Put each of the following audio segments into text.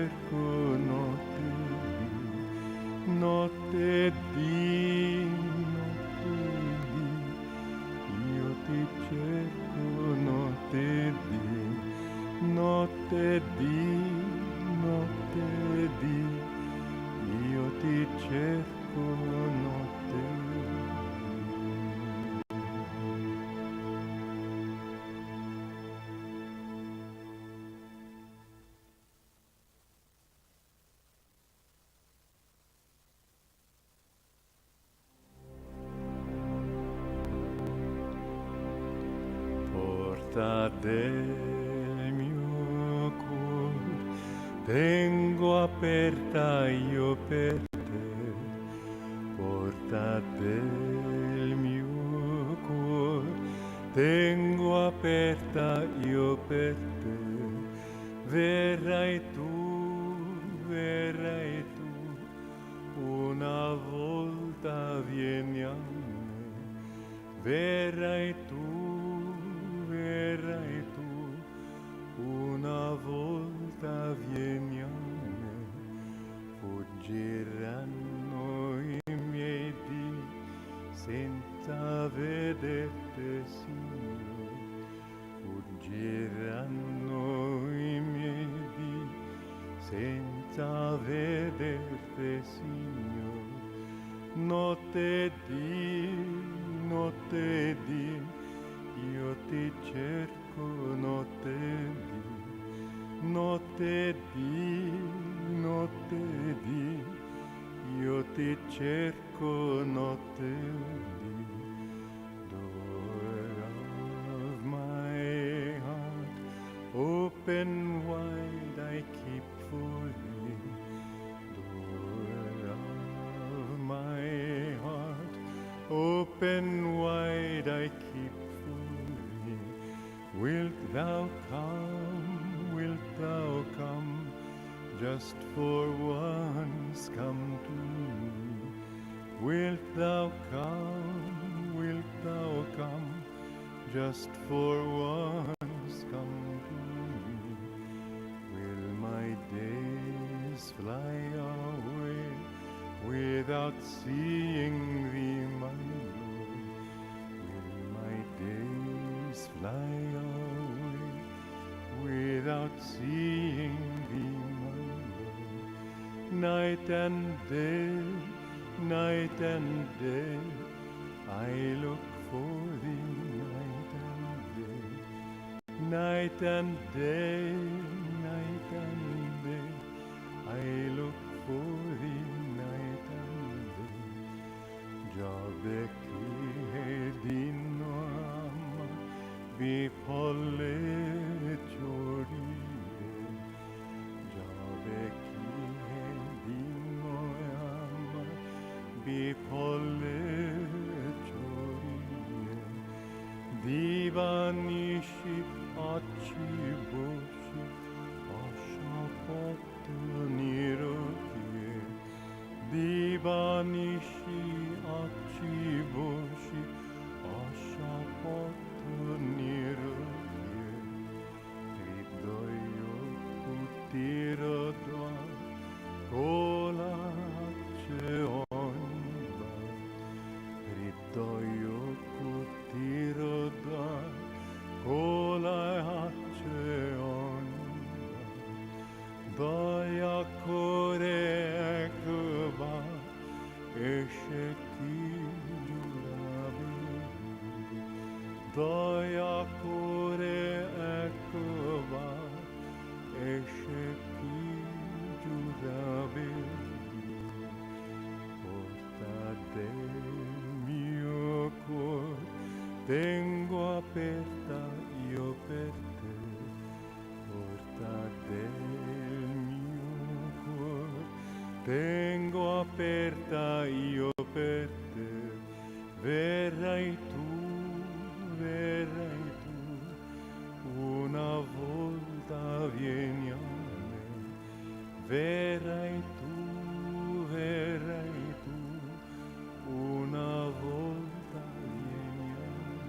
cerco, 𝗦𝗪𝗘𝗡𝗏, 𝗦𝗪𝗘𝗡𝗏, io ti cerco, 𝗦𝗪𝗘𝗏, 𝗦𝗪𝗘𝗏, io ti cerco, 𝗦𝗪𝗘𝗏. Porta del mio cuore, tengo aperta io per te, porta del mio cuore, tengo aperta io per te, verrai tu, una volta vieni a me, verrai tu, una volta vieni a me, fuggiranno i miei dì senza vederti, Signore, fuggiranno i miei dì senza vederti, Signore, 𝗦𝗪𝗘𝗓, io ti cerco, 𝗦𝗪𝗘𝗓, io ti cerco, 𝗦𝗪𝗘𝗓. Door of my heart, open wide, I keep for thee. Door of my heart, open wide, I keep for thee. Wilt thou come, just for once come to me? Wilt thou come, just for once come to me? Will my days fly away without seeing thee, my Lord? Will my days fly away without seeing thee, my Lord? Night and day, I look for thee, night and day, I look for thee, night and day. 𝗟𝗑𝗑 𝗟𝗑𝗑𝗓, 디바니시 아치보시 아샤포트니르기에, 디바니시 아치보시 아샤포트니르기에, 트리도요 쿠티르도아 콜라체온바, 트리도요 쿠티르도아 콜라체온바, daya kore ekba eşeki jurabi, daya kore ekba eşeki jurabi. Porta del mio cuore, tengo aperta io per te, porta del mio cuore, tengo aperta io per te, verrai tu, una volta vieni a me, verrai tu, una volta vieni a me,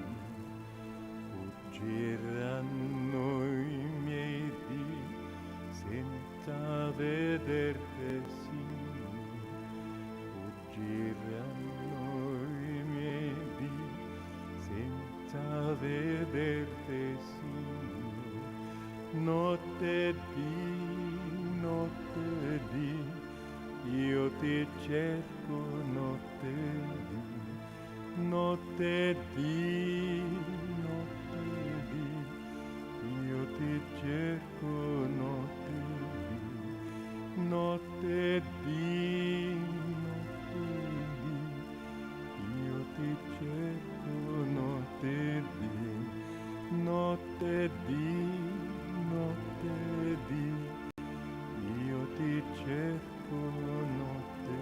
fuggiranno i miei dì senza vederti, Signore, fuggiranno i miei dì, senza vederti, Signore, notte di, io ti cerco, notte di, io ti cerco, notte di, io ti cerco, notte di, io ti cerco, notte di.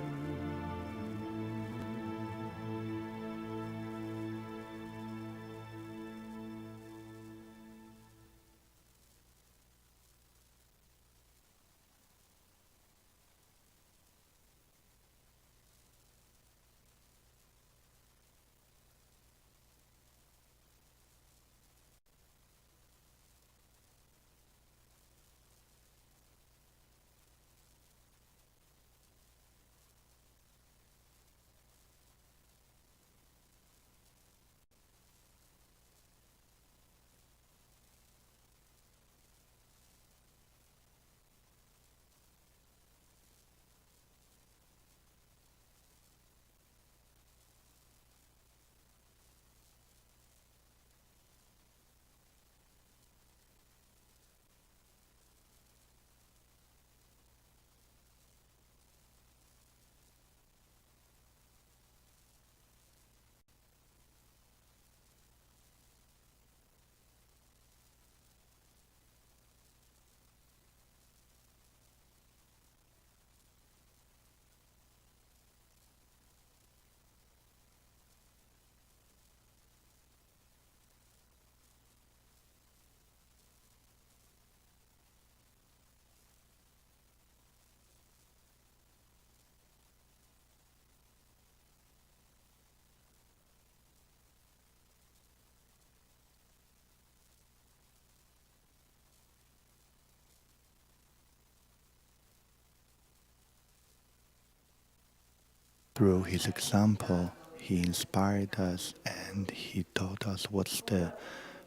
Through his example, he inspired us and he taught us what's the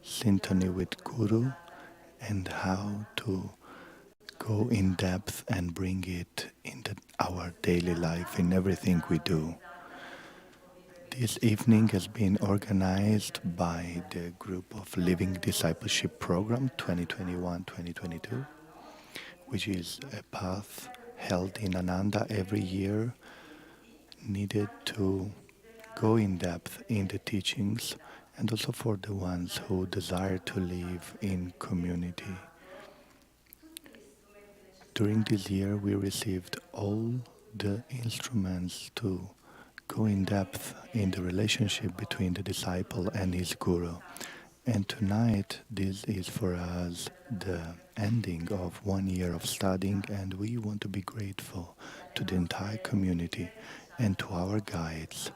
synchrony with Guru and how to go in depth and bring it into our daily life in everything we do. This evening has been organized by the group of Living Discipleship Program 2021-2022, which is a path held in Ananda every year, needed to go in depth in the teachings and also for the ones who desire to live in community. During this year, we received all the instruments to go in depth in the relationship between the disciple and his guru. And tonight, this is for us the ending of 1 year of studying, and we want to be grateful to the entire community and to our guides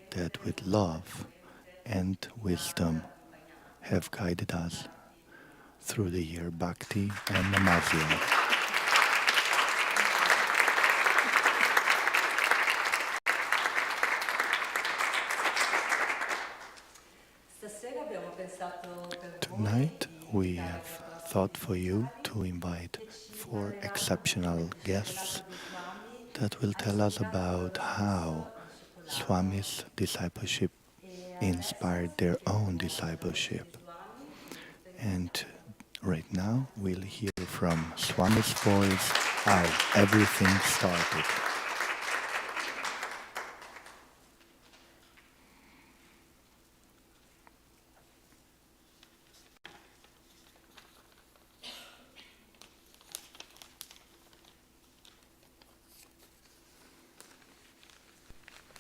that with love and wisdom have guided us through the year Bhakti and Namazya. Tonight we have thought for you to invite 4 exceptional guests that will tell us about how Swami's discipleship inspired their own discipleship. And right now we'll hear from Swami's voice how everything started.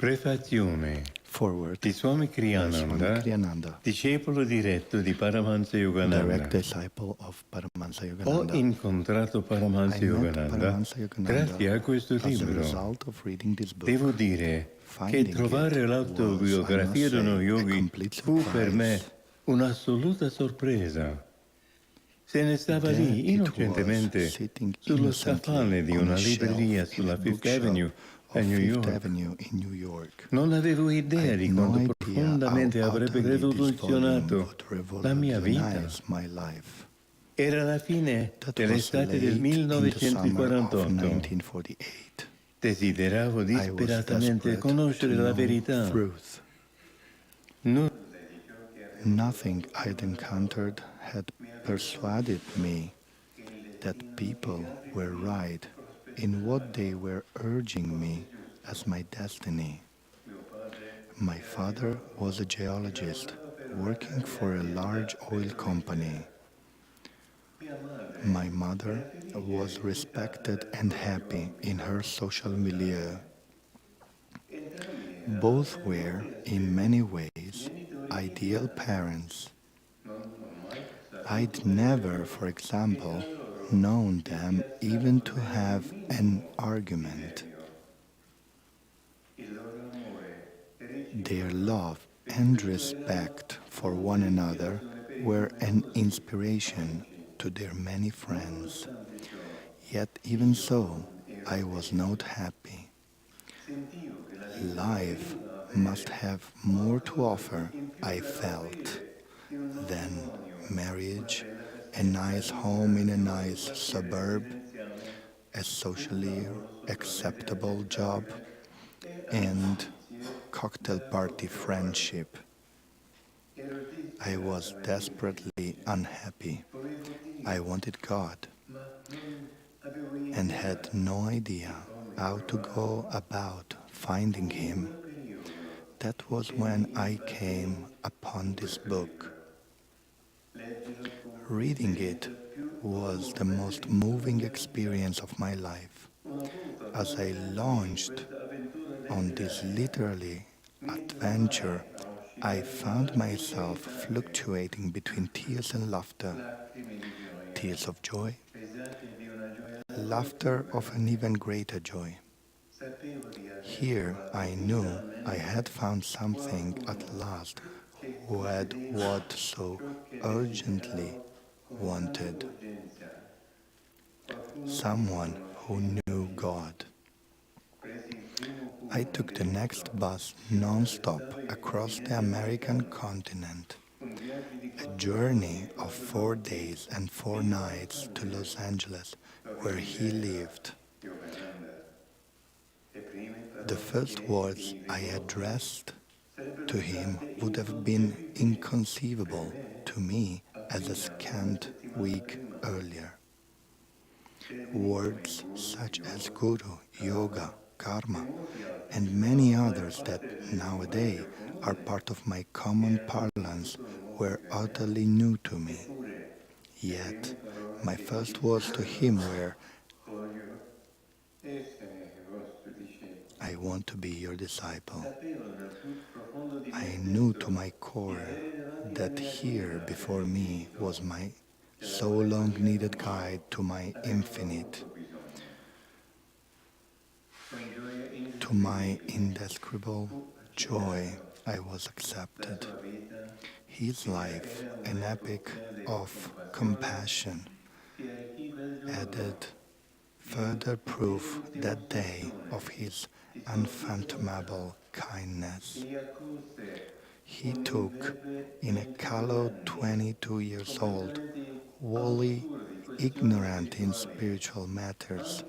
Prefazione. Forward. Di Swami Kriyananda, discepolo diretto di Paramahansa Yogananda. Direct disciple of Paramahansa Yogananda. Ho incontrato Paramahansa Yogananda grazie a questo libro. Devo dire che trovare l'autobiografia di uno yogi fu per me un'assoluta sorpresa. Se ne stava lì innocentemente sullo scaffale di una libreria sulla Fifth Avenue a New York. Non avevo idea di quanto profondamente avrebbe rivoluzionato la mia vita. Era la fine dell'estate del 1948. Desideravo disperatamente conoscere la verità. Nothing I'd encountered had persuaded me that people were right in what they were urging me as my destiny. My father was a geologist working for a large oil company. My mother was respected and happy in her social milieu. Both were, in many ways, ideal parents. I'd never, for example, known them even to have an argument. Their love and respect for one another were an inspiration to their many friends. Yet even so, I was not happy. Life must have more to offer, I felt, than marriage, a nice home in a nice suburb, a socially acceptable job, and cocktail party friendship. I was desperately unhappy. I wanted God and had no idea how to go about finding Him. That was when I came upon this book. Reading it was the most moving experience of my life. As I launched on this literary adventure, I found myself fluctuating between tears and laughter. Tears of joy, laughter of an even greater joy. Here I knew I had found something at last who had what so urgently wanted. Someone who knew God. I took the next bus non-stop across the American continent, a journey of 4 days and 4 nights to Los Angeles, where he lived. The first words I addressed to him would have been inconceivable to me as a scant week earlier. Words such as guru, yoga, karma, and many others that nowadays are part of my common parlance were utterly new to me. Yet, my first words to him were, I want to be your disciple. I knew to my core that here before me was my so long needed guide to my infinite. To my indescribable joy, I was accepted. His life, an epic of compassion, added further proof that day of his unfathomable kindness. He took, in a callow 22 years old, wholly ignorant in spiritual matters,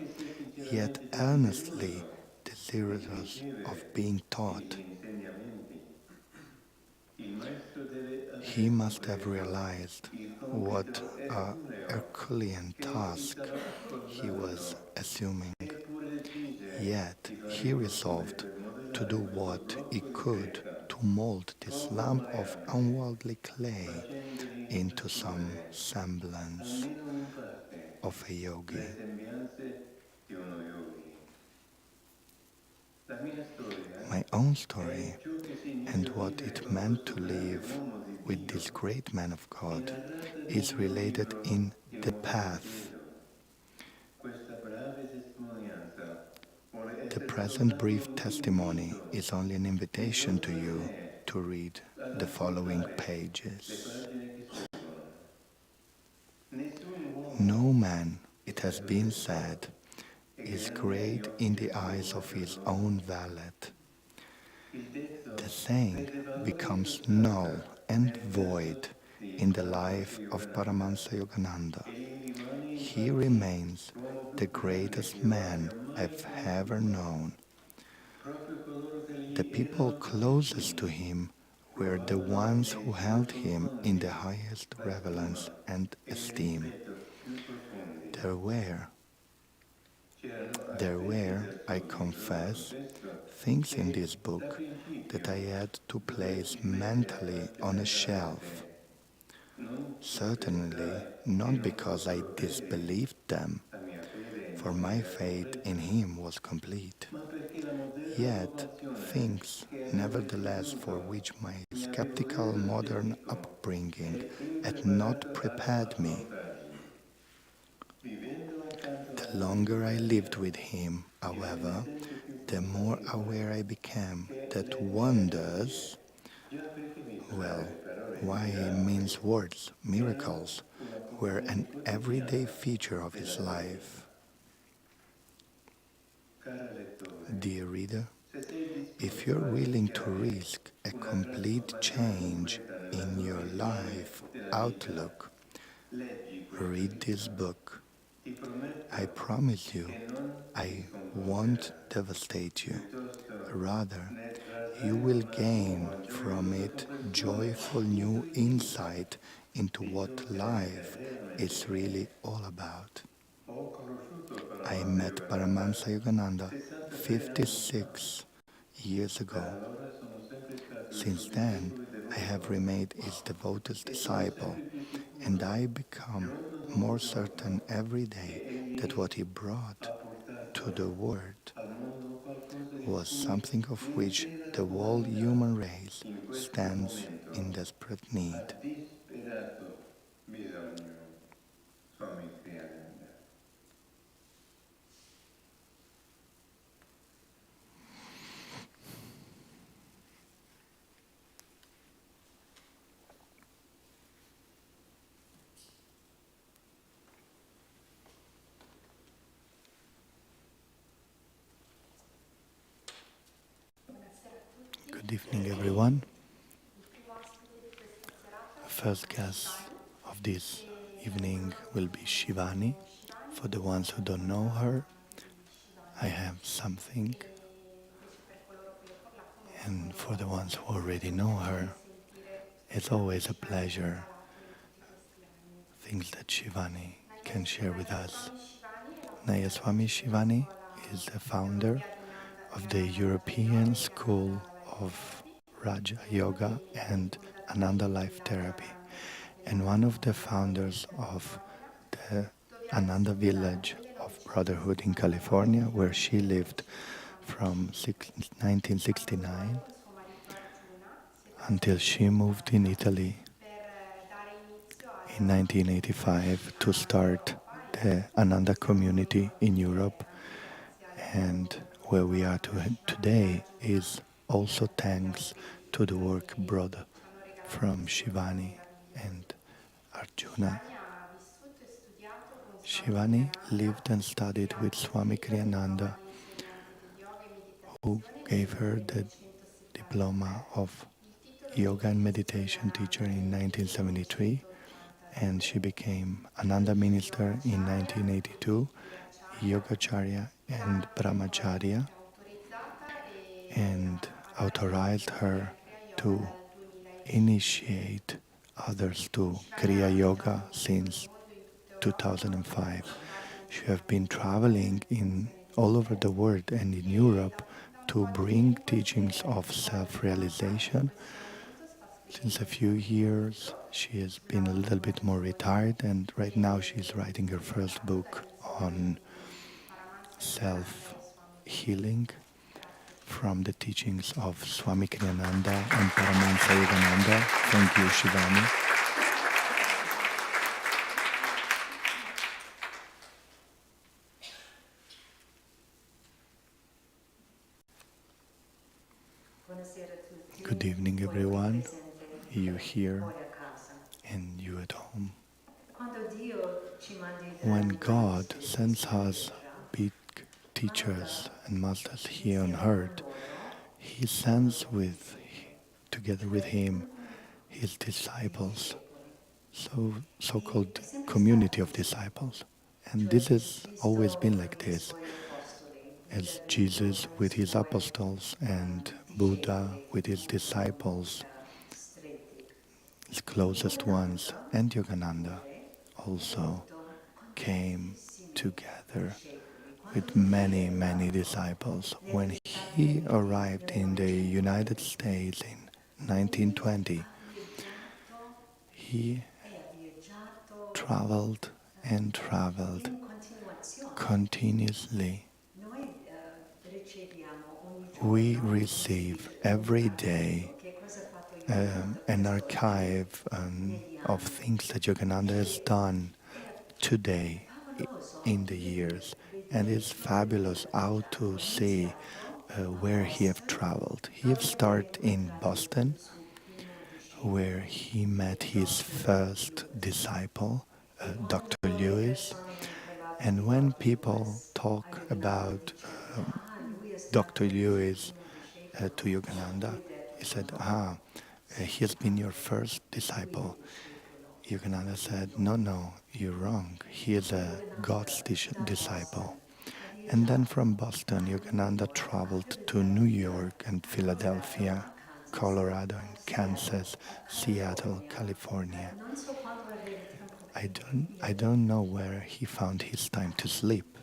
yet earnestly desirous of being taught. He must have realized what a Herculean task he was assuming. Yet he resolved to do what he could to mold this lump of unworldly clay into some semblance of a yogi. My own story and what it meant to live with this great man of God is related in The Path. The present brief testimony is only an invitation to you to read the following pages. No man, it has been said, is great in the eyes of his own valet. The saying becomes null and void in the life of Paramahansa Yogananda. He remains the greatest man I've ever known. The people closest to him were the ones who held him in the highest reverence and esteem. There were, I confess, things in this book that I had to place mentally on a shelf. Certainly not because I disbelieved them, for my faith in him was complete. Yet, things, nevertheless, for which my skeptical modern upbringing had not prepared me. The longer I lived with him, however, the more aware I became that wonders, well, why mince words, miracles, were an everyday feature of his life. Dear reader, if you're willing to risk a complete change in your life outlook, read this book. I promise you, I won't devastate you. Rather, you will gain from it joyful new insight into what life is really all about. I met Paramahansa Yogananda 56 years ago. Since then, I have remained his devoted disciple, and I become more certain every day that what he brought to the world was something of which the whole human race stands in desperate need. Swami Kriyananda. Good evening, everyone. First guest of this evening will be Shivani. For the ones who don't know her, I have something. And for the ones who already know her, it's always a pleasure, things that Shivani can share with us. Swami Shivani is the founder of the European School of Raja Yoga and Ananda Life Therapy, and one of the founders of the Ananda Village of Brotherhood in California, where she lived from 1969 until she moved in Italy in 1985 to start the Ananda community in Europe. And where we are today is also thanks to the work brought from Shivani and Arjuna. Shivani lived and studied with Swami Kriyananda, who gave her the diploma of Yoga and Meditation teacher in 1973, and she became Ananda minister in 1982, Yogacharya and Brahmacharya, and authorized her to initiate others to Kriya Yoga since 2005. She has been traveling all over the world and in Europe to bring teachings of self-realization. Since a few years, she has been a little bit more retired, and right now she's writing her first book on self-healing from the teachings of Swami Kriyananda and Paramahansa Yogananda. Thank you, Shivani. Good evening, everyone. You here and you at home. when God sends us big teachers and masters here on earth, He sends together with Him His disciples, so-called community of disciples. And this has always been like this, as Jesus with His apostles and Buddha with His disciples, His closest ones, and Yogananda also came together with many, many disciples. When he arrived in the United States in 1920, he traveled and traveled continuously. We receive every day an archive of things that Yogananda has done today in the years, and it's fabulous how to see where he have traveled. He have started in Boston, where he met his first disciple, Dr. Lewis. And when people talk about Dr. Lewis to Yogananda, he said, he has been your first disciple. Yogananda said, no, you're wrong. He is a God's disciple. And then from Boston, Yogananda traveled to New York and Philadelphia, Colorado and Kansas, Seattle, California. I don't know where he found his time to sleep.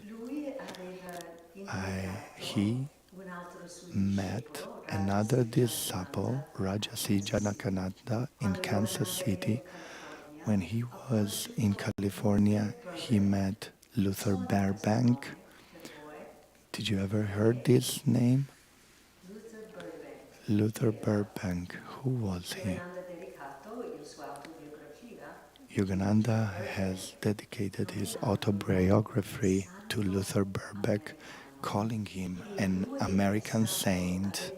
He met another disciple, Ravasi Janakananda, in Kansas City. When he was in California, he met Luther Burbank. Did you ever heard this name? Luther Burbank. Who was he? Yogananda has dedicated his autobiography to Luther Burbank, calling him an American saint.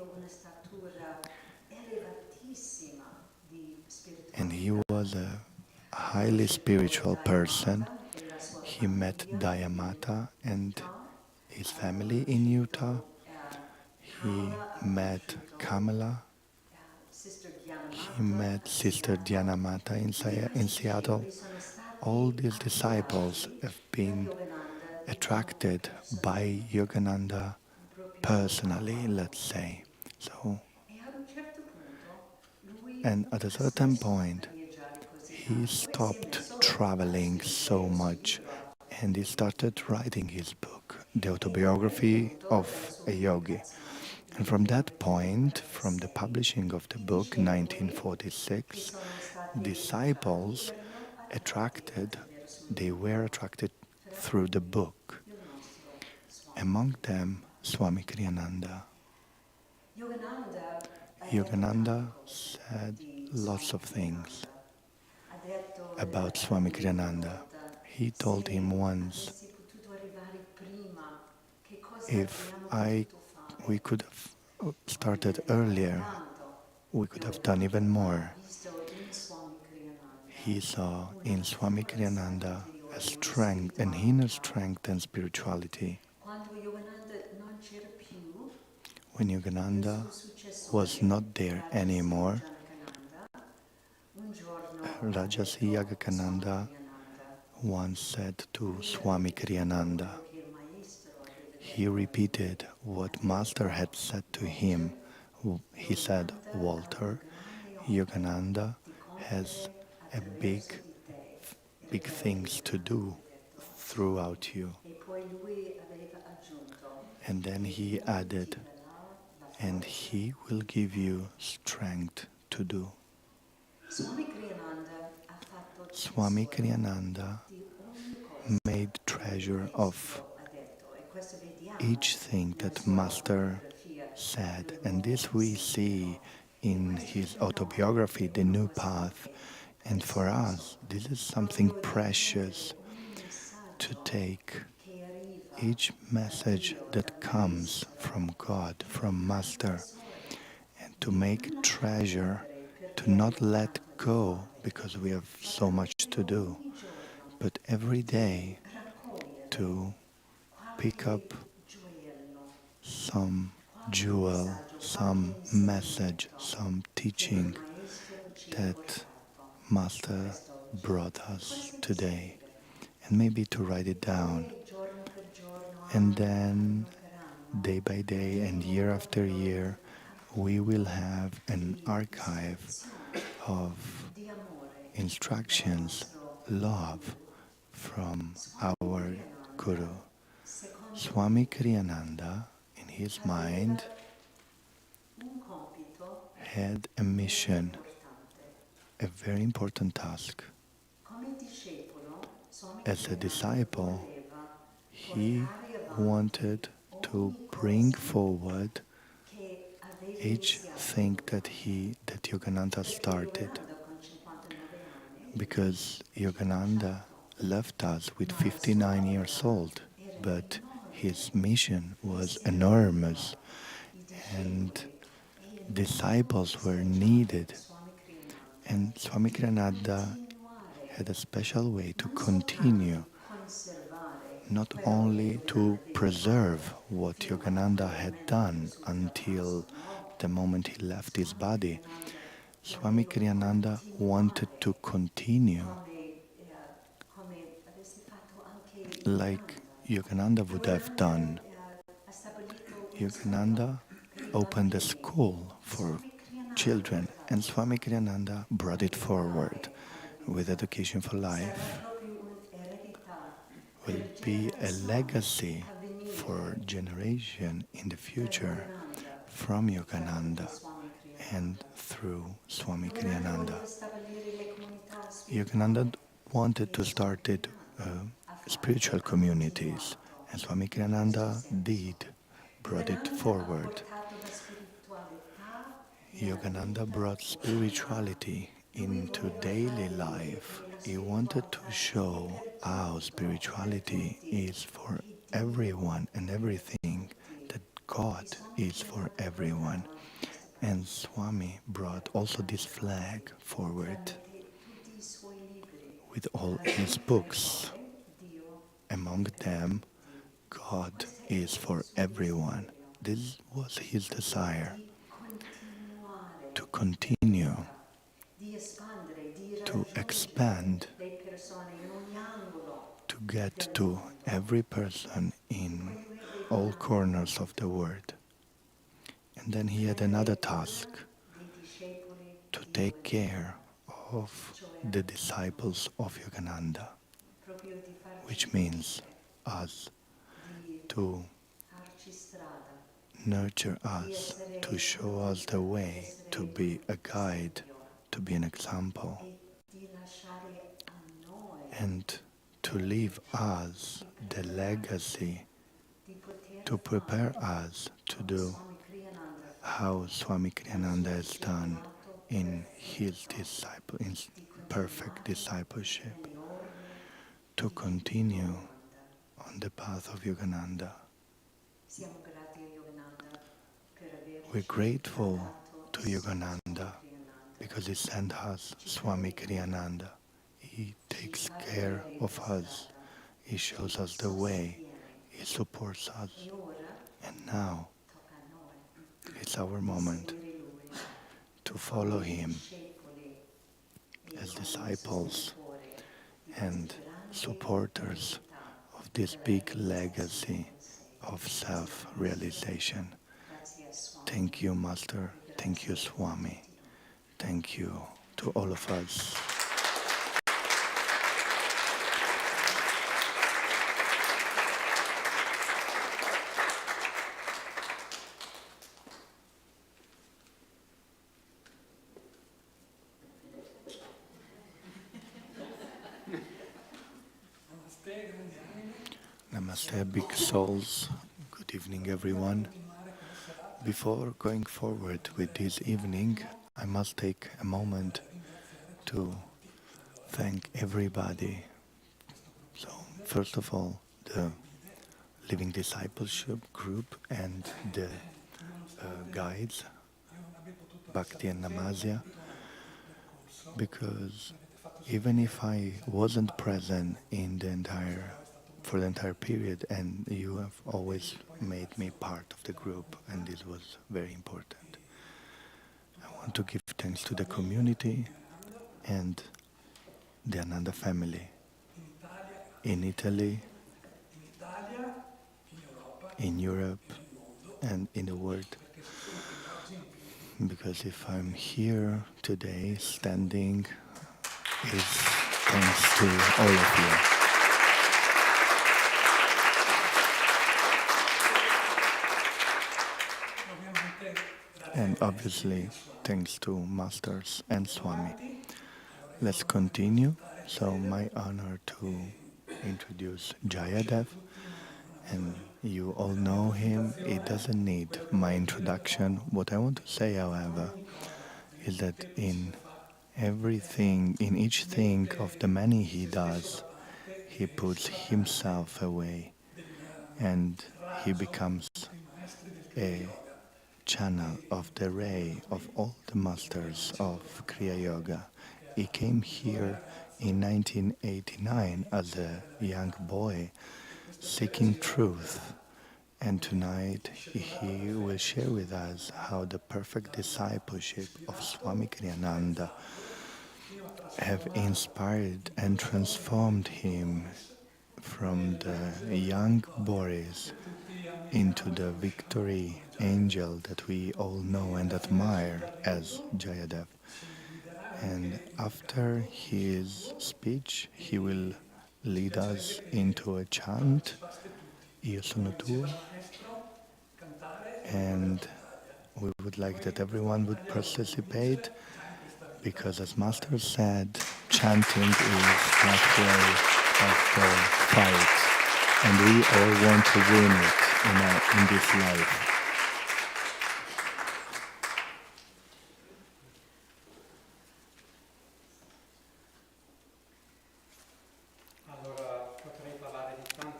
And he was a highly spiritual person. He met Dayamata and his family in Utah. He met Kamala. He met Sister Dhyanamata in Seattle. All these disciples have been attracted by Yogananda personally, let's say. And at a certain point, he stopped traveling so much and he started writing his book, The Autobiography of a Yogi. And from that point, from the publishing of the book, 1946, disciples were attracted through the book. Among them, Swami Kriyananda. Yogananda said lots of things about Swami Kriyananda. He told him once, if we could have started earlier, we could have done even more. He saw in Swami Kriyananda a strength, an inner strength and spirituality. When Yogananda was not there anymore, Ravasi Janakananda once said to Swami Kriyananda, he repeated what Master had said to him. He said, Walter, Yogananda has a big things to do throughout you. And then he added, and he will give you strength to do. Swami Kriyananda made treasure of each thing that Master said, and this we see in his autobiography, The New Path. And for us, this is something precious, to take each message that comes from God, from Master, and to make treasure, to not let go because we have so much to do, but every day to pick up some jewel, some message, some teaching that Master brought us today, and maybe to write it down. And then, day by day and year after year, we will have an archive of instructions, love from our Guru. Swami Kriyananda, in his mind, had a mission, a very important task. As a disciple, he wanted to bring forward each thing that Yogananda started. Because Yogananda left us with 59 years old, but his mission was enormous, and disciples were needed. And Swami Kriyananda had a special way to continue, not only to preserve what Yogananda had done until the moment he left his body. Swami Kriyananda wanted to continue like Yogananda would have done. Yogananda opened a school for children, and Swami Kriyananda brought it forward with Education for Life. Will be a legacy for generation in the future from Yogananda and through Swami Kriyananda. Yogananda wanted to start spiritual communities, and Swami Kriyananda brought it forward. Yogananda brought spirituality into daily life. He wanted to show how spirituality is for everyone and everything, that God is for everyone. And Swami brought also this flag forward with all his books. Among them, God is for everyone. This was his desire, to continue, to expand, to get to every person in all corners of the world. And then he had another task, to take care of the disciples of Yogananda, which means us, to nurture us, to show us the way, to be a guide, to be an example, and to leave us the legacy, to prepare us to do how Swami Kriyananda has done in his perfect discipleship, to continue on the path of Yogananda. We're grateful to Yogananda because he sent us Swami Kriyananda. He takes care of us. He shows us the way. He supports us. And now, it's our moment to follow him as disciples and supporters of this big legacy of self-realization. Thank you, Master. Thank you, Swami. Thank you to all of us. Namaste, big souls. Good evening, everyone. Before going forward with this evening, I must take a moment to thank everybody. So, first of all, the Living Discipleship group and the guides, Bhakti and Namazya, because even if I wasn't present in the entire for the entire period, and you have always made me part of the group, and this was very important. I want to give thanks to the community and the Ananda family in Italy, in Europe, and in the world. Because if I'm here today standing, it's thanks to all of you. And obviously, thanks to Masters and Swami. Let's continue. So my honor to introduce 𝗟𝗓𝗑𝗫, and you all know him. It doesn't need my introduction. What I want to say, however, is that in everything, in each thing of the many he does, he puts himself away, and he becomes a channel of the ray of all the masters of Kriya Yoga. He came here in 1989 as a young boy seeking truth, and tonight he will share with us how the perfect discipleship of Swami Kriyananda have inspired and transformed him from the young Boris into the victory angel that we all know and admire as 𝗟𝗓𝗑𝗫. And after his speech, he will lead us into a chant, Io sono tuo, and we would like that everyone would participate, because as Master said, chanting is halfway of the fight, and we all want to win it in this life.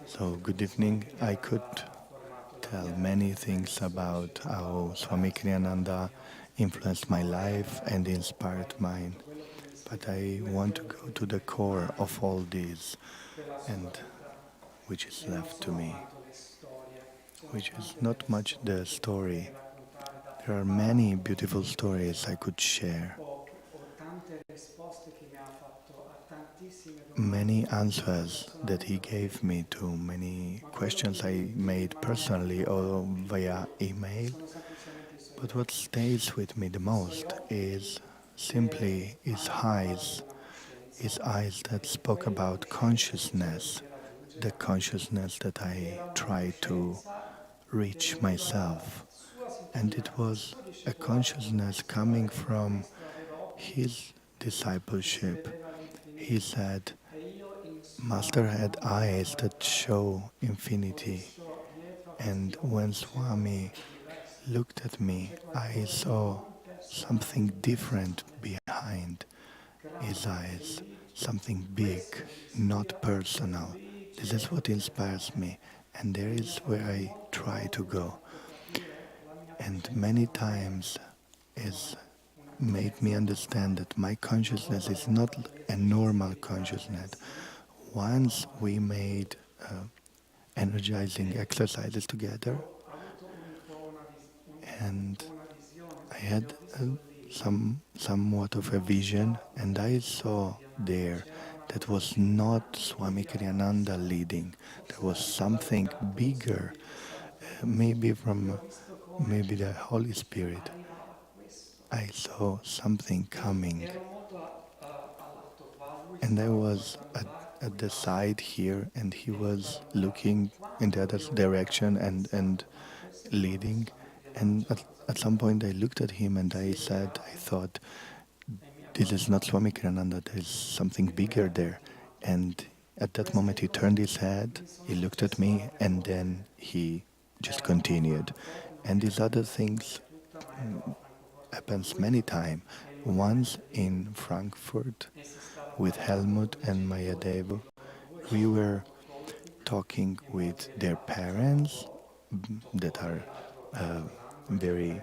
So, good evening. I could tell many things about how Swami Kriyananda influenced my life and inspired mine. But I want to go to the core of all this, and which is left to me, which is not much the story. There are many beautiful stories I could share, many answers that he gave me to many questions I made personally or via email. But what stays with me the most is simply his eyes that spoke about consciousness, the consciousness that I try to reach myself. And it was a consciousness coming from his discipleship. He said, Master had eyes that show infinity, and when Swami looked at me, I saw something different behind his eyes, something big, not personal. This is what inspires me, and there is where I try to go. And many times is made me understand that my consciousness is not a normal consciousness. Once we made energizing exercises together, and I had somewhat of a vision, and I saw there that was not Swami Kriyananda leading. There was something bigger, maybe the Holy Spirit. I saw something coming, and I was at the side here, and he was looking in the other direction and leading. And at some point I looked at him and I thought, this is not Swami Kriyananda, there is something bigger there. And at that moment he turned his head, he looked at me, and then he just continued. And these other things happens many times. Once in Frankfurt with Helmut and 𝗦𝗪𝗘𝗡, we were talking with their parents that are very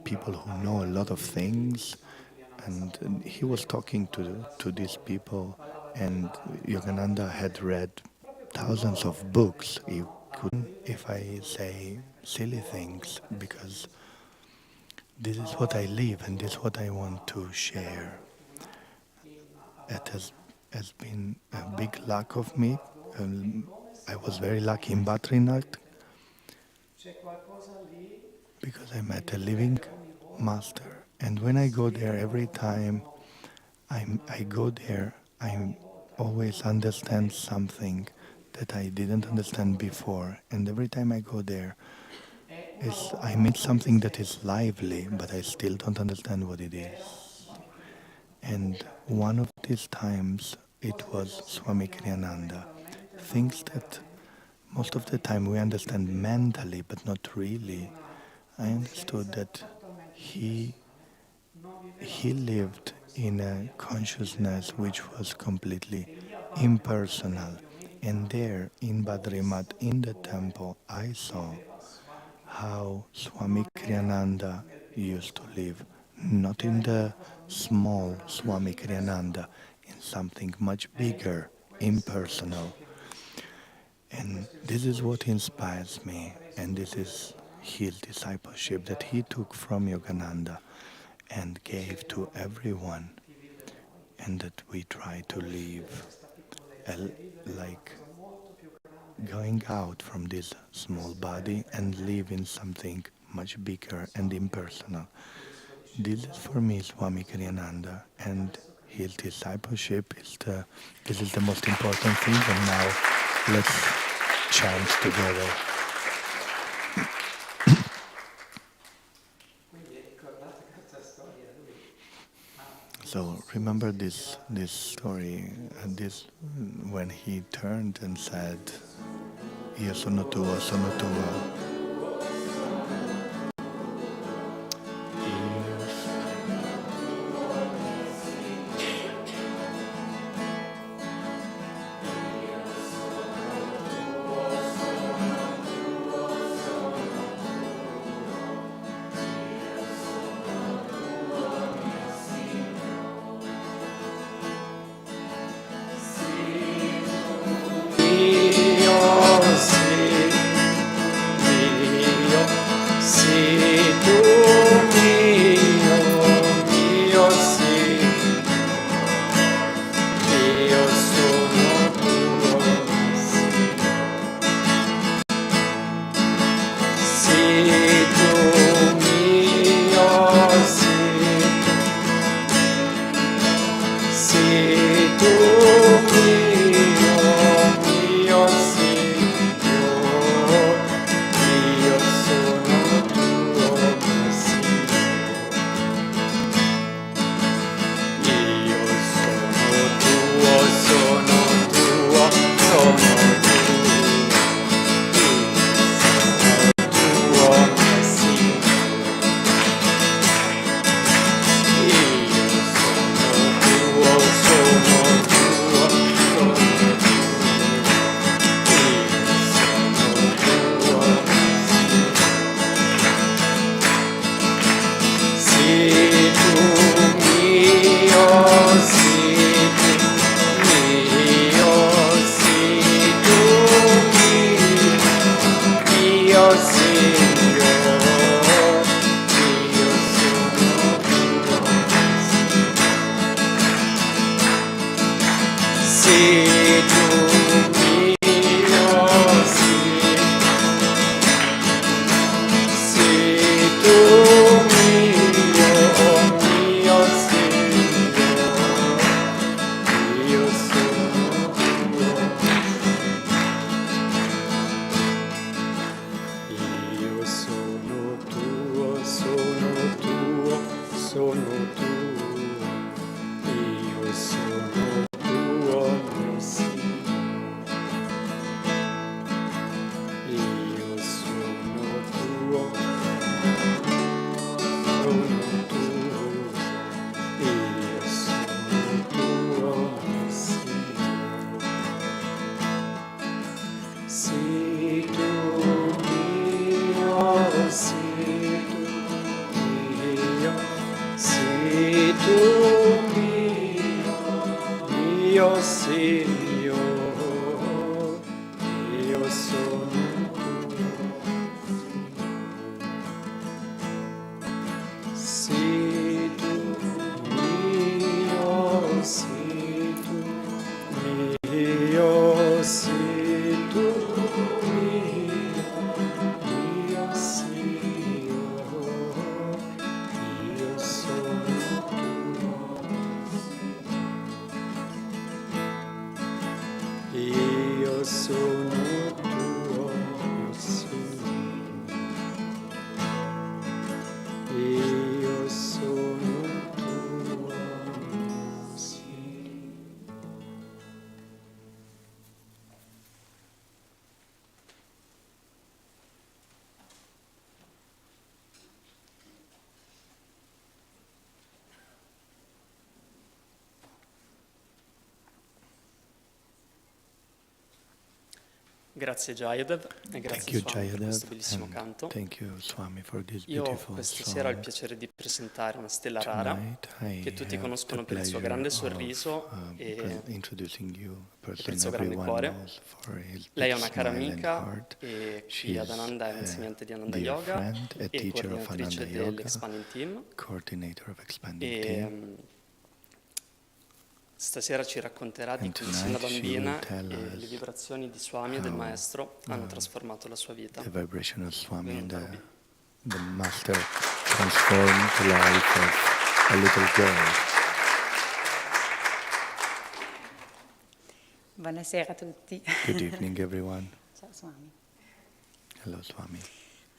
people who know a lot of things, and he was talking to these people And Yogananda had read thousands of books. He couldn't, if I say silly things, because this is what I live and this is what I want to share. It has been a big luck of me. I was very lucky in Badrinath because I met a living master. And when I go there, every time I go there, I always understand something that I didn't understand before. And every time I go there, I meet something that is lively, but I still don't understand what it is. And one of these times, it was Swami Kriyananda. Things that most of the time we understand mentally, but not really. I understood that he lived in a consciousness which was completely impersonal. And there, in Badrinath, in the temple, I saw how Swami Kriyananda used to live, not in the small Swami Kriyananda, in something much bigger, impersonal. And this is what inspires me, and this is his discipleship that he took from Yogananda and gave to everyone, and that we try to live like going out from this small body and live in something much bigger and impersonal. This is for me Swami Kriyananda, and his discipleship this is the most important thing. And now let's chant together. So remember this story, when he turned and said, "Io sono tuo, sono tuo." Grazie *𝗏𝗏𝗡𝗏 e grazie Swami per questo bellissimo canto. Io questa sera ho il piacere di presentare una stella rara che tutti conoscono per il suo grande sorriso e per il suo grande cuore. Lei è una cara amica e Kriyananda è insegnante di Ananda Yoga e coordinatrice dell'Expanding Team. Stasera ci racconterà di come sin da bambina le vibrazioni di Swami e del maestro hanno trasformato la sua vita. The vibration of Swami and the master transformed the life of a little girl. Buonasera a tutti. Good evening, everyone. Ciao Swami. Hello, Swami.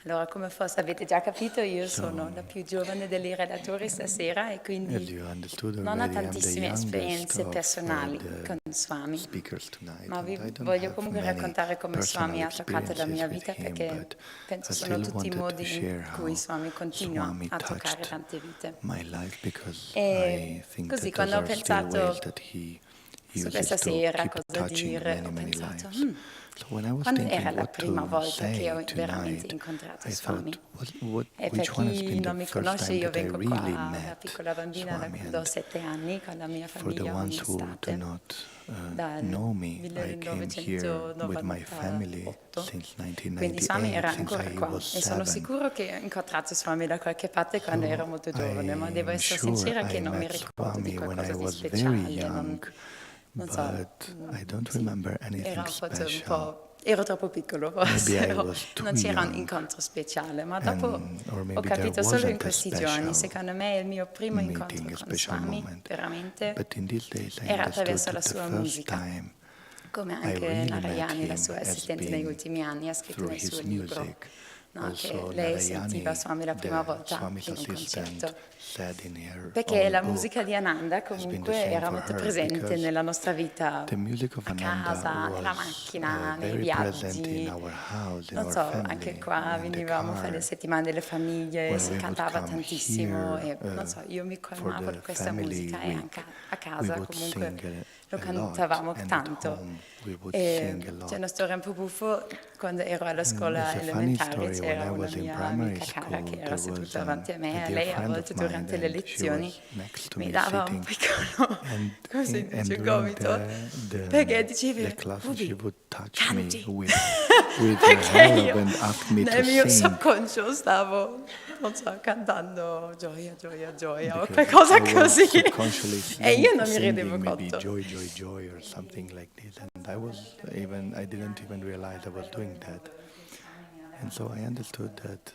Allora, come forse avete già capito, io sono la più giovane degli relatori stasera e quindi non ho tantissime esperienze personali con Swami, ma vi voglio comunque raccontare come Swami ha toccato la mia vita, perché penso sono tutti i modi in cui Swami continua a toccare tante vite. E così quando ho pensato su questa sera cosa dire, ho pensato, quando era la prima volta che ho veramente incontrato Swami? E per chi non mi conosce, io vengo qua da piccola bambina, da 7 anni, con la mia famiglia ogni estate, dal 1998. Quindi Swami era ancora qua e sono sicuro che ho incontrato Swami da qualche parte quando ero molto giovane, ma devo essere sincera che non mi ricordo di qualcosa di speciale. Non so, ero troppo piccolo forse, non c'era un incontro speciale, ma dopo ho capito solo in questi giorni, secondo me il mio primo incontro con Swami veramente era attraverso la sua musica, come anche Narayani, la sua assistente negli ultimi anni, ha scritto nel suo libro. No, che lei sentiva Swami la prima volta in un concerto, perché la musica di Ananda comunque era molto presente nella nostra vita, a casa, nella macchina, nei viaggi, non so, anche qua venivamo a fare le settimane delle famiglie, si cantava tantissimo e non so, io mi colmavo di questa musica e anche a casa comunque lo cantavamo tanto. E c'è una storia un po' buffo: quando ero alla scola elementare c'era una mia amica cara che era seduta davanti a me e lei a volte durante le lezioni mi dava un piccolo così dice gomito, perché diceva canti, perché io nel mio subconscio stavo, non so, cantando gioia, gioia, gioia o qualcosa così e io non mi rendevo conto. Joy or something like this, and I didn't even realize I was doing that, and so I understood that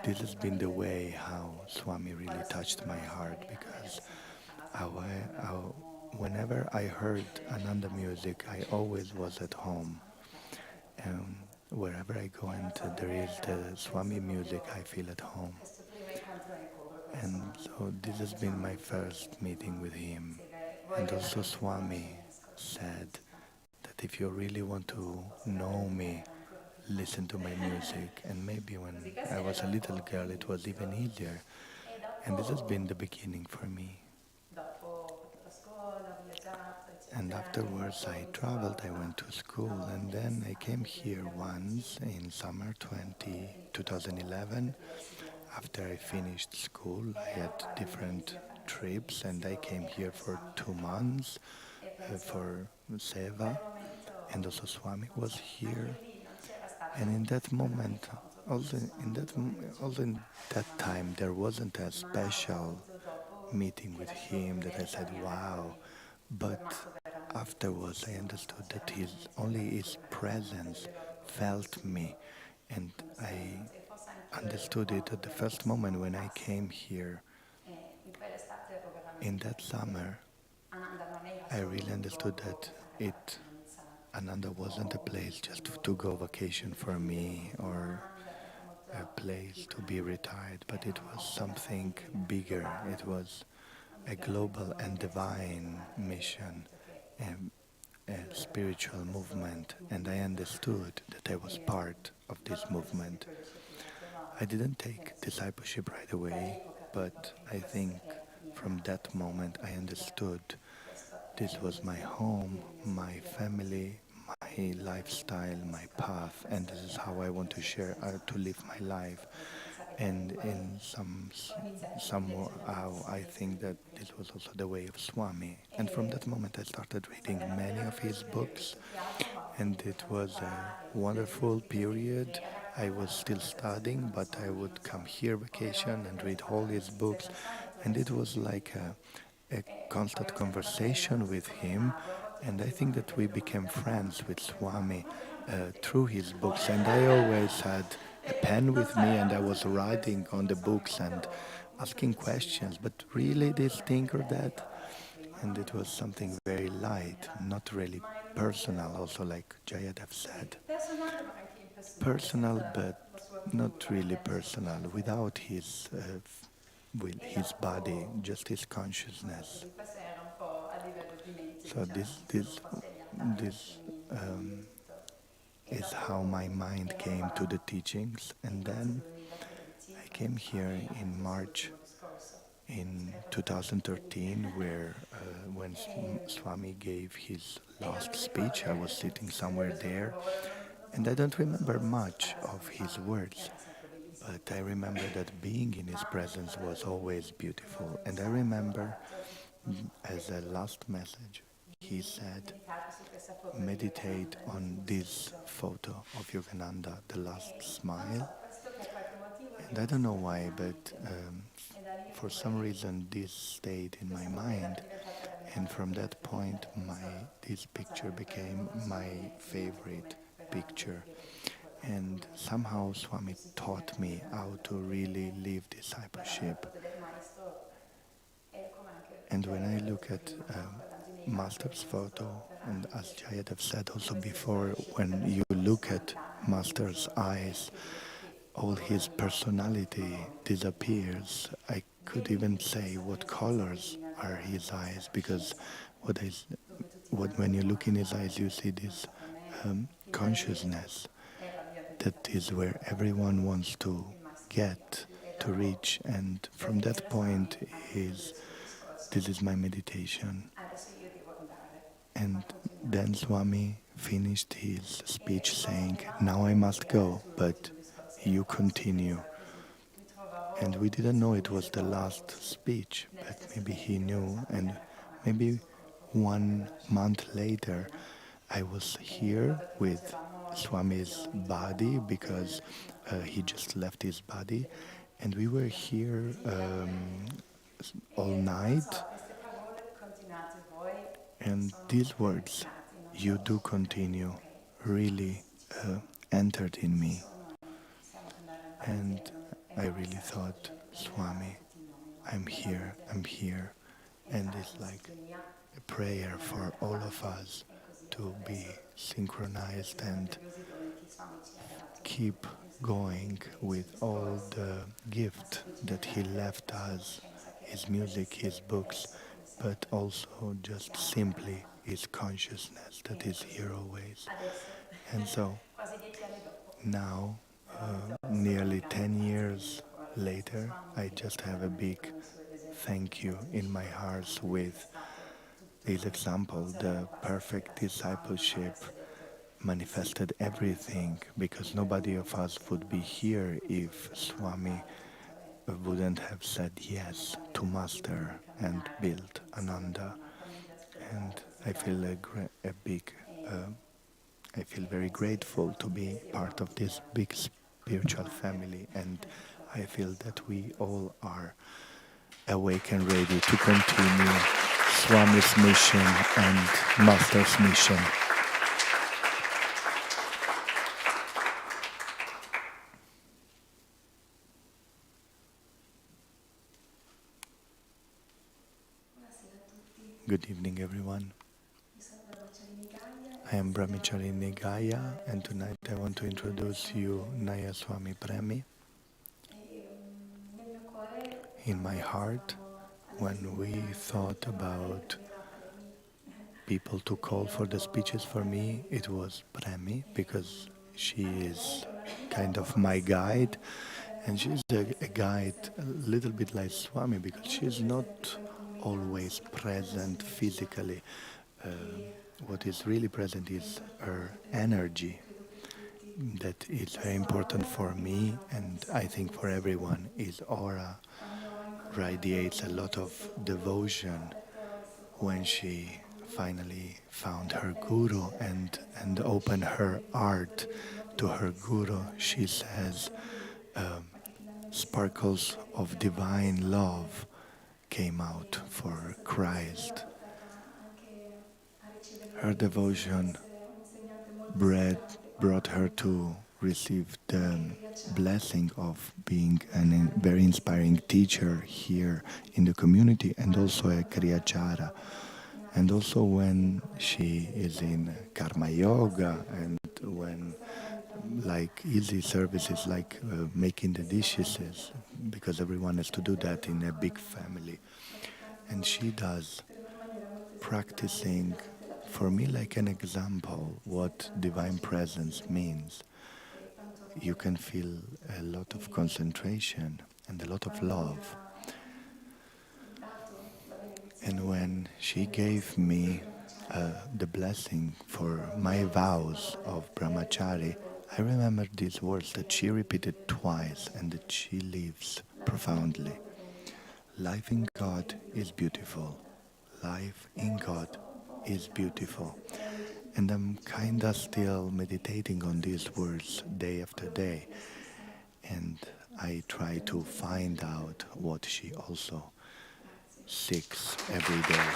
this has been the way how Swami really touched my heart, because whenever I heard Ananda music, I always was at home, and wherever I go and there is the Swami music, I feel at home, and so this has been my first meeting with him. And also Swami said that if you really want to know me, listen to my music. And maybe when I was a little girl it was even easier. And this has been the beginning for me. And afterwards I traveled, I went to school, and then I came here once in summer 2011. After I finished school, I had different trips, and I came here for 2 months for Seva, and also Swami was here. And in that moment, also in that time, there wasn't a special meeting with him that I said, wow. But afterwards, I understood that his presence felt me, and I understood it at the first moment when I came here. In that summer, I really understood that Ananda wasn't a place just to go vacation for me or a place to be retired, but it was something bigger. It was a global and divine mission, a spiritual movement, and I understood that I was part of this movement. I didn't take discipleship right away, but I think from that moment I understood this was my home, my family, my my lifestyle, my path, and this is how I want to share, to live my life. And in somehow I think that this was also the way of Swami. And from that moment I started reading many of his books, and it was a wonderful period. I was still studying, but I would come here vacation and read all his books, and it was like a constant conversation with him. And I think that we became friends with Swami through his books, and I always had a pen with me and I was writing on the books and asking questions, but really this thing or that. And it was something very light, not really personal, also like Jayadev said. Personal, but not really personal, without his body, just his consciousness. So this is how my mind came to the teachings. And then I came here in March in 2013, where when Swami gave his last speech, I was sitting somewhere there, and I don't remember much of his words, but I remember that being in his presence was always beautiful. And I remember, as a last message, he said, meditate on this photo of Yogananda, the last smile. And I don't know why, but for some reason this stayed in my mind, and from that point this picture became my favorite picture. And somehow Swami taught me how to really live discipleship. And when I look at Master's photo, and as Jayadev said also before, when you look at Master's eyes, all his personality disappears. I could even say what colors are his eyes, because when you look in his eyes, you see this consciousness. That is where everyone wants to get, to reach, and from that point this is my meditation. And then Swami finished his speech saying, now I must go, but you continue. And we didn't know it was the last speech, but maybe he knew. And maybe 1 month later, I was here with Swami's body, because he just left his body, and we were here all night. And these words, you do continue, really entered in me. And I really thought, Swami, I'm here. And it's like a prayer for all of us to be synchronized and keep going with all the gift that he left us, his music, his books, but also just simply his consciousness that is here always. And so now, nearly 10 years later, I just have a big thank you in my heart with this example. The perfect discipleship manifested everything, because nobody of us would be here if Swami wouldn't have said yes to Master and build Ananda. And I feel I feel very grateful to be part of this big spiritual family, and I feel that we all are awake and ready to continue Swami's mission and Master's mission. Good evening, everyone. I am 𝗟𝗏𝗪 and tonight I want to introduce you Naya Swami Premi. In my heart, when we thought about people to call for the speeches for me, it was Premi, because she is kind of my guide, and she's a guide a little bit like Swami, because she's not always present physically what is really present is her energy. That is very important for me, and I think for everyone. His aura radiates a lot of devotion. When she finally found her guru and opened her heart to her guru, she says, sparkles of divine love came out for Christ. Her devotion brought her to receive the blessing of being a very inspiring teacher here in the community, and also a Kriyacharya. And also when she is in Karma Yoga, and when like easy services like making the dishes, because everyone has to do that in a big family. And she does, practicing for me like an example what divine presence means. You can feel a lot of concentration and a lot of love. And when she gave me the blessing for my vows of brahmachari, I remember these words that she repeated twice and that she lives profoundly. Life in God is beautiful. Life in God is beautiful. And I'm kinda still meditating on these words day after day. And I try to find out what she also seeks every day.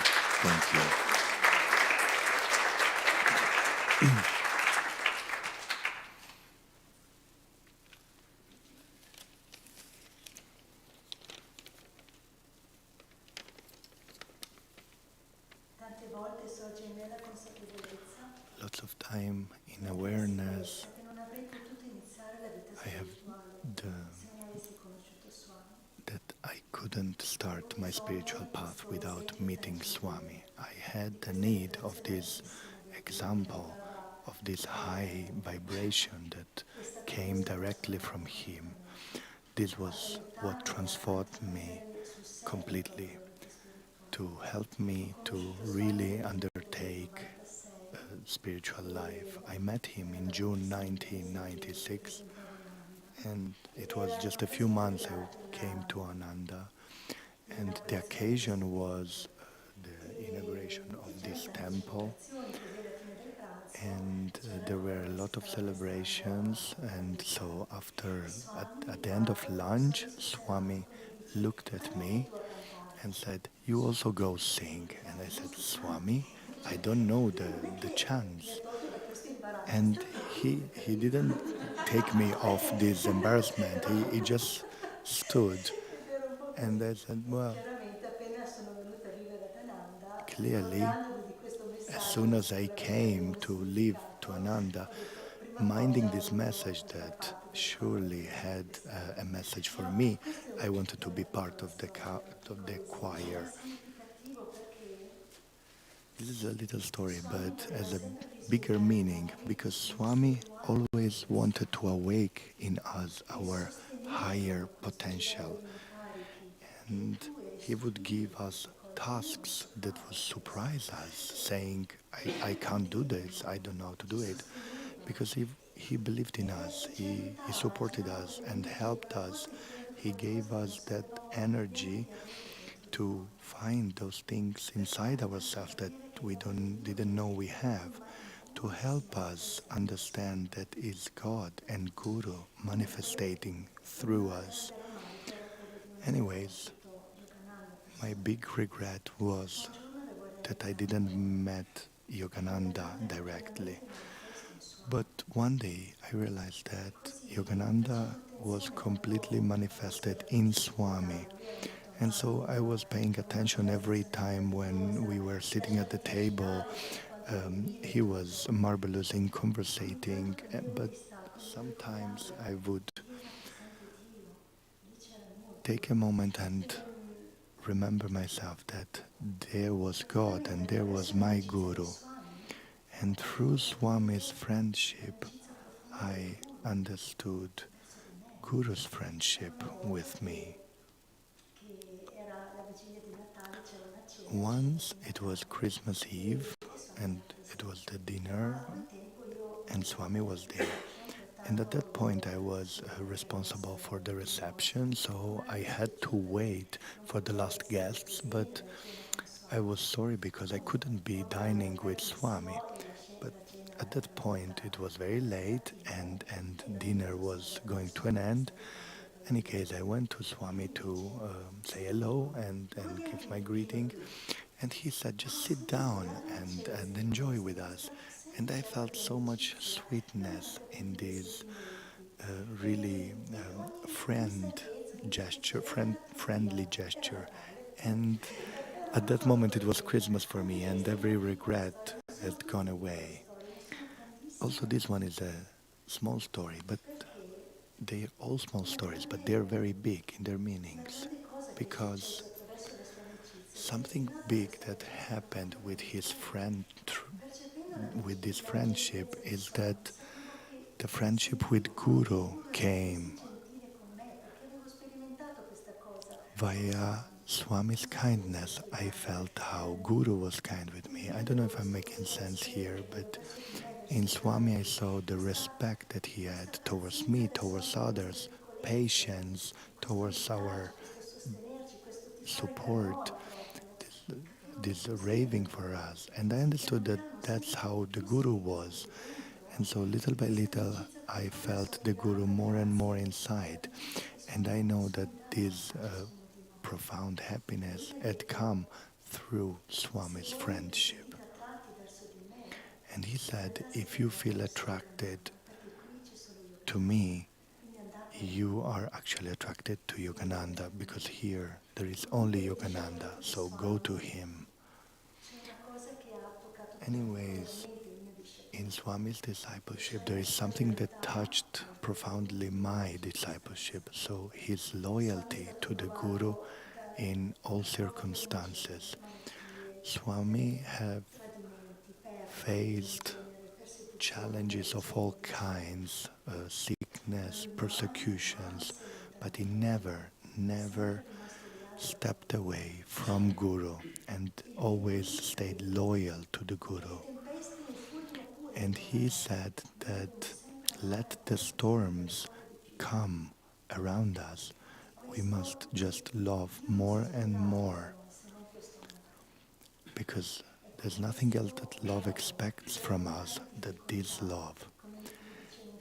Thank you. Lots of time in awareness. I have that I couldn't start my spiritual path without meeting Swami. I had the need of this example, of this high vibration that came directly from him. This was what transformed me completely, to help me to really undertake spiritual life. I met him in June 1996, and it was just a few months I came to Ananda, and the occasion was the inauguration of this temple, and there were a lot of celebrations. And so at the end of lunch, Swami looked at me and said, "You also go sing." And I said, "Swami, I don't know the chants." And he didn't take me off this embarrassment. He just stood. And I said, well, clearly, as soon as I came to live to Ananda, minding this message that surely had a message for me, I wanted to be part of the choir. This is a little story, but has a bigger meaning, because Swami always wanted to awake in us our higher potential. And he would give us tasks that would surprise us, saying, I can't do this, I don't know how to do it. Because he believed in us, he supported us and helped us. He gave us that energy to find those things inside ourselves that we didn't know we have, to help us understand that it's God and Guru manifesting through us. Anyways, my big regret was that I didn't meet Yogananda directly. But one day I realized that Yogananda was completely manifested in Swami. And so I was paying attention every time when we were sitting at the table. He was marvelous in conversating, but sometimes I would take a moment and remember myself that there was God and there was my Guru. And through Swami's friendship, I understood Guru's friendship with me. Once it was Christmas Eve, and it was the dinner, and Swami was there. And at that point I was responsible for the reception, so I had to wait for the last guests, but I was sorry because I couldn't be dining with Swami. But at that point it was very late and dinner was going to an end. In any case, I went to Swami to say hello and give my greeting. And he said, just sit down and enjoy with us. And I felt so much sweetness in this really friendly gesture. And at that moment it was Christmas for me and every regret had gone away. Also, this one is a small story, but they're all small stories, but they're very big in their meanings. Because something big that happened with his friend, with this friendship, is that the friendship with Guru came via Swami's kindness. I felt how Guru was kind with me. I don't know if I'm making sense here, but in Swami I saw the respect that he had towards me, towards others, patience, towards our support, this raving for us. And I understood that that's how the Guru was. And so little by little I felt the Guru more and more inside. And I know that this profound happiness had come through Swami's friendship. And he said, if you feel attracted to me, you are actually attracted to Yogananda, because here there is only Yogananda, so go to him. Anyways, in Swami's discipleship, there is something that touched profoundly my discipleship. So his loyalty to the Guru in all circumstances. Swami have faced challenges of all kinds, sickness, persecutions, but he never stepped away from Guru and always stayed loyal to the Guru. And he said that let the storms come around us, we must just love more and more, because there's nothing else that love expects from us than this love.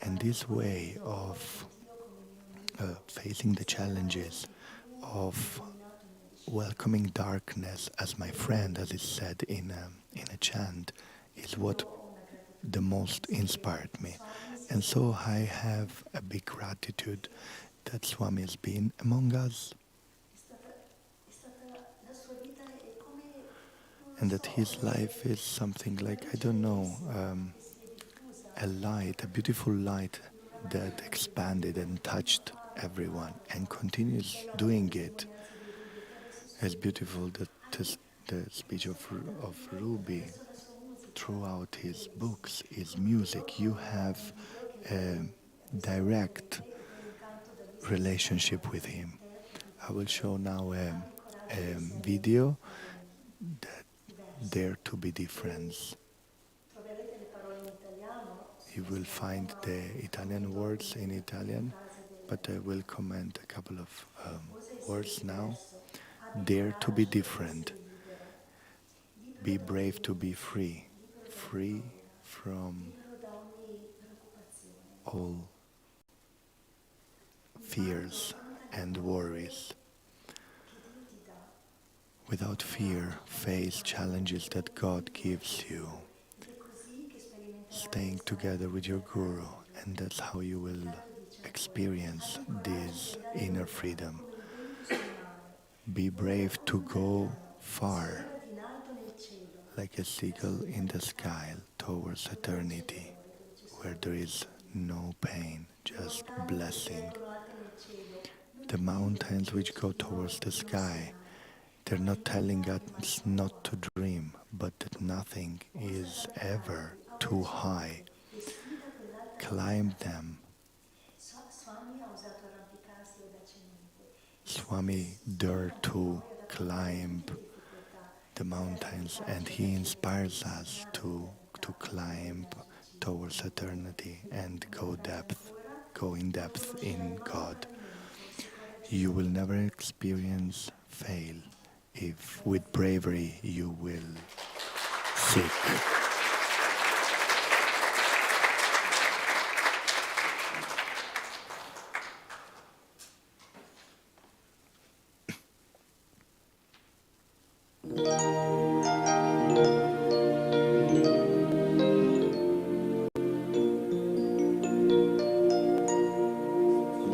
And this way of facing the challenges, of welcoming darkness as my friend, as is said in a chant, is what the most inspired me. And so I have a big gratitude that Swami has been among us, and that his life is something like, I don't know, a light, a beautiful light that expanded and touched everyone and continues doing it. It's beautiful that the speech of Ruby, throughout his books, his music, you have a direct relationship with him. I will show now a video that Dare to be different. You will find the Italian words in Italian, but I will comment a couple of words now. Dare to be different. Be brave to be free. Free from all fears and worries. Without fear, face challenges that God gives you. Staying together with your Guru, and that's how you will experience this inner freedom. Be brave to go far, like a seagull in the sky towards eternity, where there is no pain, just blessing. The mountains which go towards the sky, they're not telling us not to dream, but that nothing is ever too high. Climb them. Swami dared to climb the mountains, and He inspires us to climb towards eternity and go in depth in God. You will never experience fail if with bravery you will seek.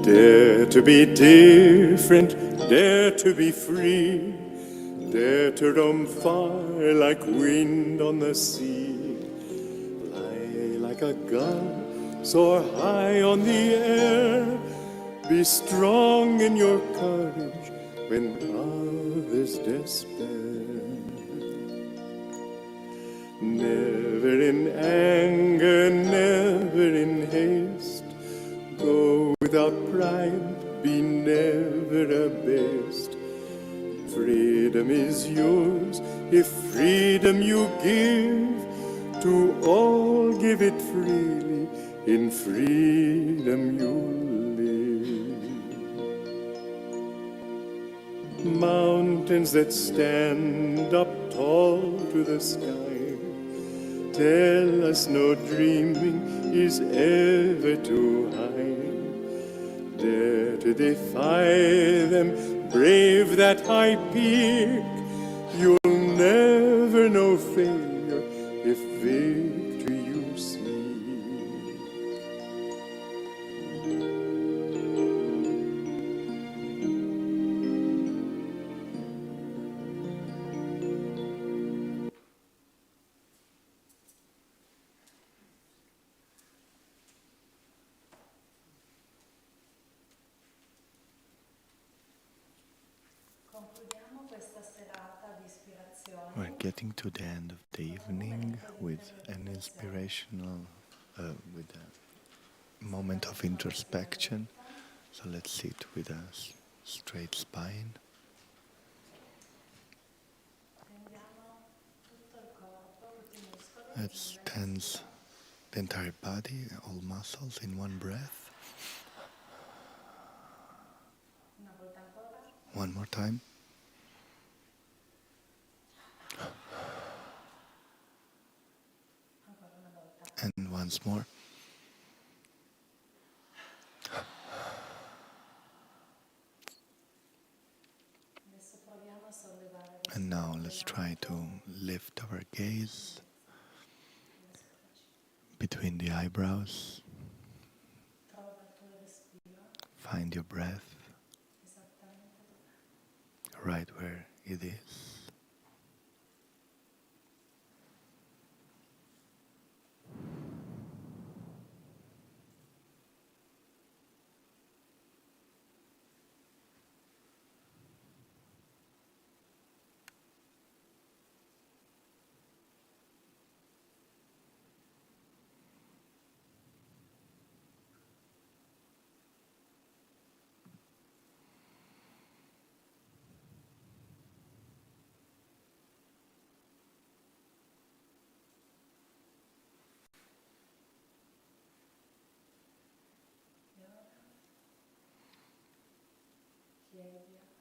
Dare to be different, dare to be free, dare to roam far like wind on the sea. Fly like a gun, soar high on the air, be strong in your courage when others despair. Never in anger, never in haste, go without pride, be never abased. Freedom is yours if freedom you give. To all give it freely, in freedom you live. Mountains that stand up tall to the sky tell us no dreaming is ever too high. Dare to defy them, brave that high peak. You'll never know failure if victory you seek. We're getting to the end of the evening with an inspirational, with a moment of introspection. So let's sit with a straight spine. Let's tense the entire body, all muscles in one breath. One more time. And once more. And now let's try to lift our gaze between the eyebrows. Find your breath right where it is.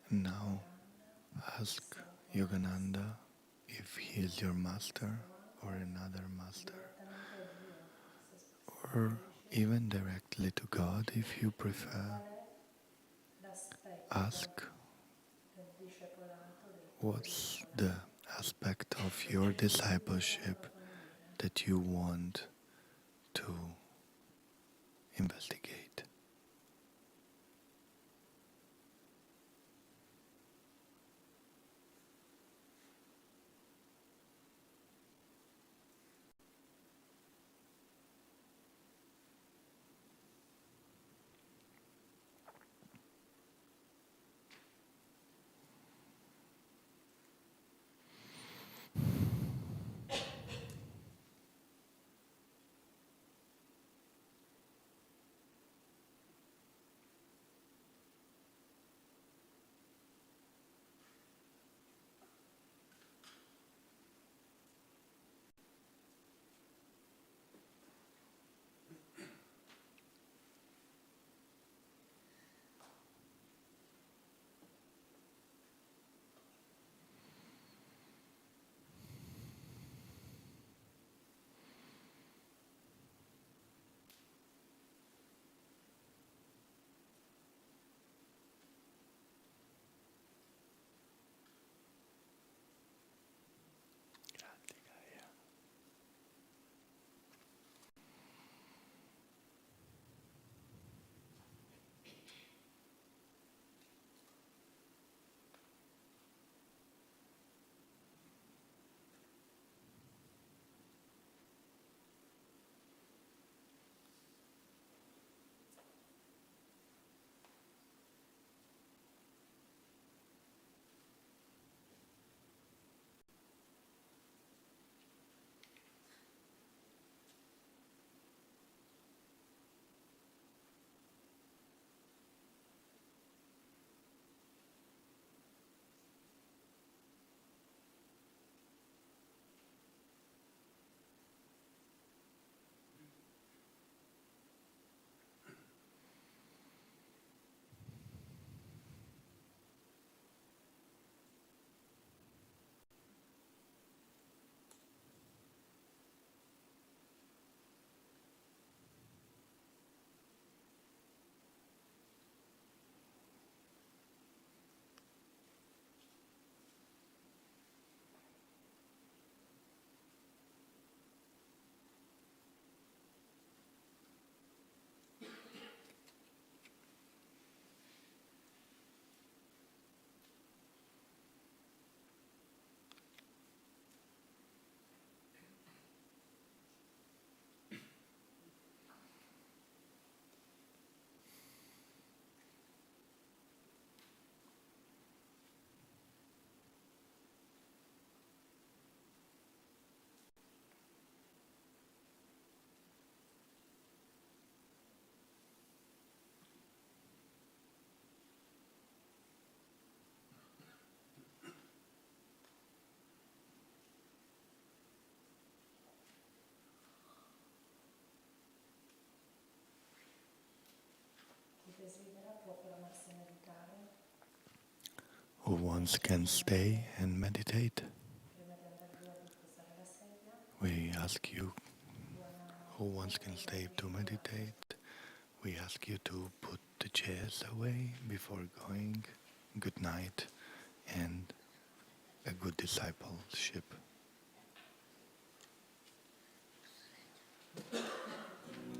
Now ask Yogananda if he is your master or another master, or even directly to God if you prefer. Ask what's the aspect of your discipleship that you want to investigate. Who once can stay and meditate? We ask you, who once can stay to meditate? We ask you to put the chairs away before going. Good night and a good discipleship.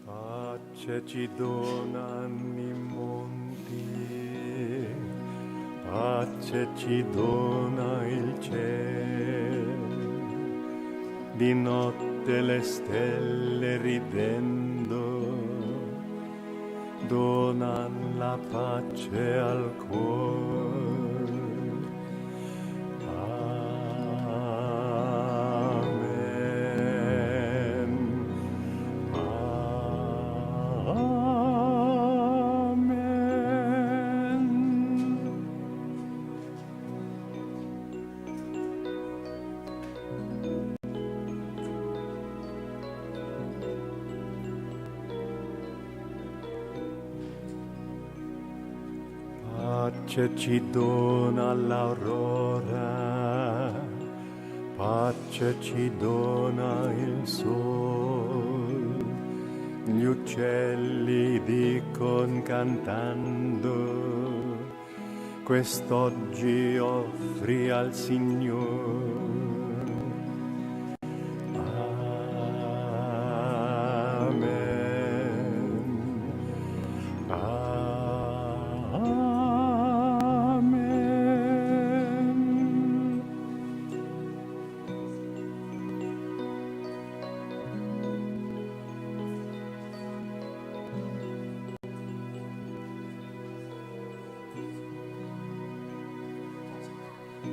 Pace ci donano i monti, pace ci dona il cielo, di notte le stelle ridendo, donan la pace al cuore. Pace ci dona l'aurora, pace ci dona il sol, gli uccelli dicono cantando, quest'oggi offri al Signore.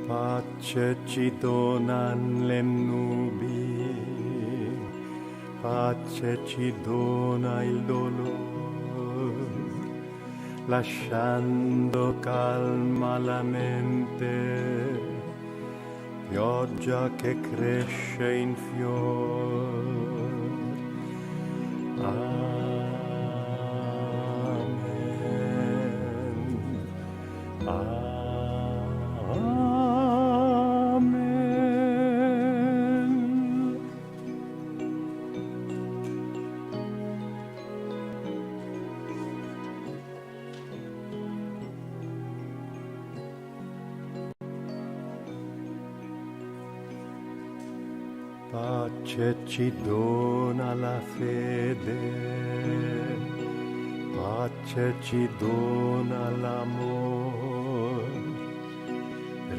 Pace ci donan le nubi, pace ci dona il dolore, lasciando calma la mente, pioggia che cresce in fior. Pace ci dona la fede, pace ci dona l'amore,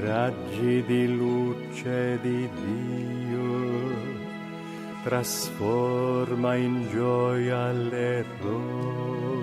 raggi di luce di Dio, trasforma in gioia l'errore.